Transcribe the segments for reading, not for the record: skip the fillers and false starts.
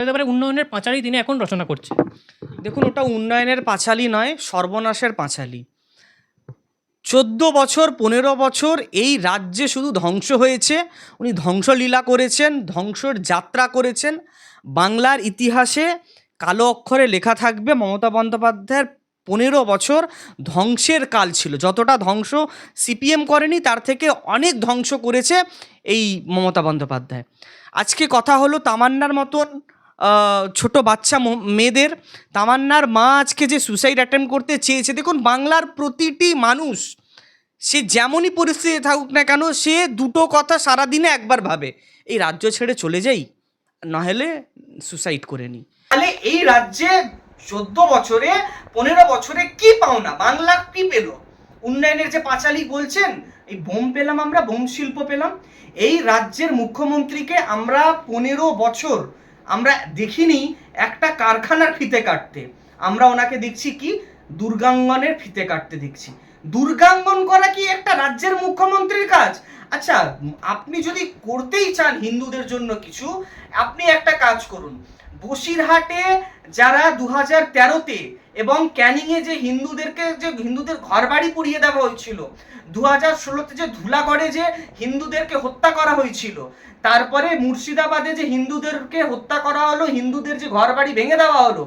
একেবারে উন্নয়নের পাঁচালী তিনি এখন রচনা করছে। দেখুন, ওটা উন্নয়নের পাঁচালী নয়, সর্বনাশের পাঁচালী। 14 বছর 15 বছর এই রাজ্যে শুধু ধ্বংস হয়েছে। উনি ধ্বংসলীলা করেছেন, ধ্বংসর যাত্রা করেছেন। বাংলার ইতিহাসে কালো অক্ষরে লেখা থাকবে মমতা বন্দ্যোপাধ্যায়ের 15 বছর ধ্বংসের কাল ছিল। যতটা ধ্বংস সিপিএম করেনি তার থেকে অনেক ধ্বংস করেছে এই মমতা বন্দ্যোপাধ্যায়। আজকে কথা হলো তামান্নার মতন ছোট বাচ্চা মেয়েদের। তামান্নার মা আজকে যে সুসাইড অ্যাটেম্প করতে চেয়েছে, দেখুন বাংলার প্রতিটি মানুষ সে যেমনই পরিস্থিতি থাকুক না কেন, সে দুটো কথা সারাদিনে একবার ভাবে, এই রাজ্য ছেড়ে চলে যাই, নাহলে সুসাইড করে নিই। তাহলে এই রাজ্যে 14 বছরে 15 বছরে কি পাওনা, বাংলা কি পেল? উন্নয়নের যে পাঁচালী বলছেন, এই বোম পেলাম আমরা, বোম শিল্প পেলাম। এই রাজ্যের মুখ্যমন্ত্রীকে আমরা 15 বছর আমরা দেখিনি একটা কারখানার ফিতে কাটতে। আমরা ওনাকে দেখছি কি দুর্গাঙ্গনের ফিতে কাটতে দেখছি। দুর্গাঙ্গন করা কি একটা রাজ্যের মুখ্যমন্ত্রীর কাজ? আচ্ছা, আপনি যদি করতেই চান হিন্দুদের জন্য কিছু, আপনি একটা কাজ করুন। বসিরহাটে যারা 2013-তে এবং ক্যানিংয়ে যে হিন্দুদের ঘর বাড়ি পুড়িয়ে দেওয়া হয়েছিল, 2016-তে যে ধুলাগড়ে যে হিন্দুদেরকে হত্যা করা হয়েছিল, তারপরে মুর্শিদাবাদে যে হিন্দুদেরকে হত্যা করা হলো, হিন্দুদের যে ঘর বাড়ি ভেঙে দেওয়া হলো,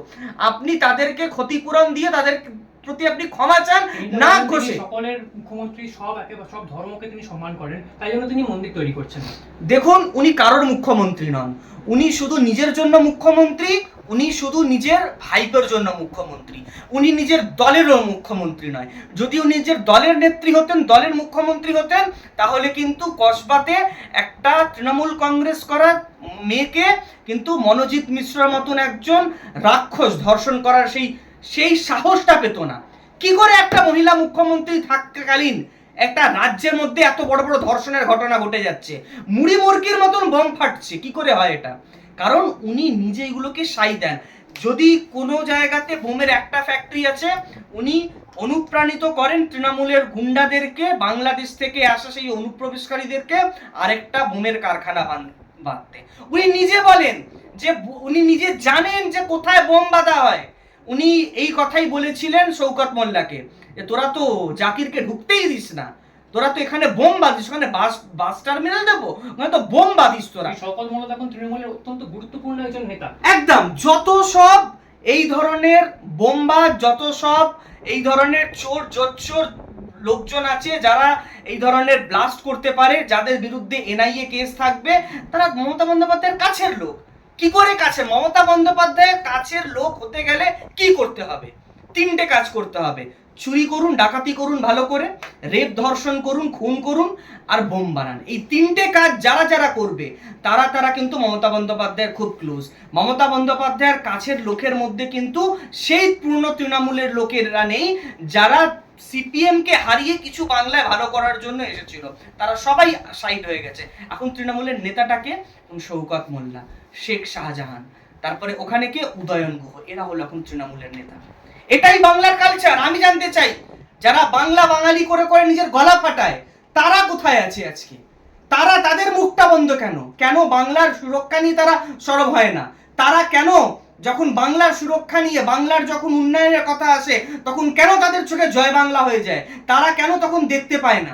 আপনি তাদেরকে ক্ষতিপূরণ দিয়ে তাদের প্রতি আপনি ক্ষমা চান না ঘোষে? সকলের মুখ্যমন্ত্রী সব ধর্মকে তিনি সম্মান করেন, তাই জন্য তিনি মন্দির তৈরি করছেন। দেখুন, উনি কারোর মুখ্যমন্ত্রী নন। উনি শুধু নিজের জন্য মুখ্যমন্ত্রী, উনি শুধু নিজের ভাইপোর জন্য মুখ্যমন্ত্রী, উনি নিজের দলেরও মুখ্যমন্ত্রী নয়। যদি উনি নিজের দলের নেত্রী হতেন, দলের মুখ্যমন্ত্রী হতেন, তাহলে কিন্তু কসবাতে একটা তৃণমূল কংগ্রেস করা মেয়েকে কিন্তু মনোজিৎ মিশ্রের মতন একজন রাক্ষস ধর্ষণ করার সেই সাহসটা পেত না। কি করে একটা মহিলা মুখ্যমন্ত্রী থাকাকালীন একটা রাজ্যের মধ্যে এত বড় বড় ধর্ষণের ঘটনা ঘটে যাচ্ছে, মুড়ি মুরগির মতন বোম ফাটছে, কি করে হয় এটা? কারণ উনি নিজে এগুলোকে সাই দেন। যদি কোনো জায়গাতে বোমের একটা ফ্যাক্টরি আছে, উনি অনুপ্রাণিত করেন তৃণমূলের গুন্ডাদেরকে, বাংলাদেশ থেকে আসা সেই অনুপ্রবেশকারীদেরকে আরেকটা বোমের কারখানা বাঁধতে। উনি নিজে বলেন যে উনি নিজে জানেন যে কোথায় বোম বাঁধা হয়। উনি এই কথাই বলেছিলেন শওকত মোল্লাকে, যে তোরা তো জাকিরকে ঢুকতেই দিস না, তোরা তো এখানে বোম বাঁধিস, ওখানে বাস টার্মিনাল দেবো, ওখানে তো বোম বাঁধিস তোরা। শওকত মোল্লা এখন তৃণমূলের অত্যন্ত গুরুত্বপূর্ণ একজন নেতা। একদম, যত সব এই ধরনের বোমবাজ, যত সব এই ধরনের চোর জোচ্চোর লোকজন আছে যারা এই ধরনের ব্লাস্ট করতে পারে, যাদের বিরুদ্ধে এনআইএ কেস থাকবে, তারা মমতা বন্দ্যোপাধ্যায়ের কাছের লোক। কি করে কাছে? মমতা বন্দ্যোপাধ্যায়ের কাছের লোক হতে গেলে কি করতে হবে? 3টে কাজ করতে হবে। চুরি করুন, ডাকাতি করুন ভালো করে, রেপ ধর্ষণ করুন, খুন করুন, আর বোম বানান। এই 3টে কাজ যারা যারা করবে তারা কিন্তু মমতা বন্দ্যোপাধ্যায়ের খুব ক্লোজ। মমতা বন্দ্যোপাধ্যায়ের কাছের লোকের মধ্যে কিন্তু সেই পূর্ণ তৃণমূলের লোকেরা নেই যারা সিপিএমকে হারিয়ে কিছু বাংলায় ভালো করার জন্য এসেছিল। তারা সবাই সাইড হয়ে গেছে। এখন তৃণমূলের নেতাটাকে শওকত মোল্লা, শেখ শাহজাহান, তারপরে ওখানে কে উদয়ন গুহ, এরা হলো এখন তৃণমূলের নেতা। এটাই বাংলার কালচার। আমি জানতে চাই, যারা বাংলা বাঙালি করে করে নিজের গলা ফাটায়, তারা কোথায় আছে আজকে? তারা, তাদের মুখটা বন্ধ কেন? কেন বাংলার সুরক্ষা নিয়ে তারা সরব হয় না? তারা কেন যখন বাংলার সুরক্ষা নিয়ে, বাংলার যখন উন্নয়নের কথা আসে, তখন কেন তাদের চোখে জয় বাংলা হয়ে যায়? তারা কেন তখন দেখতে পায় না?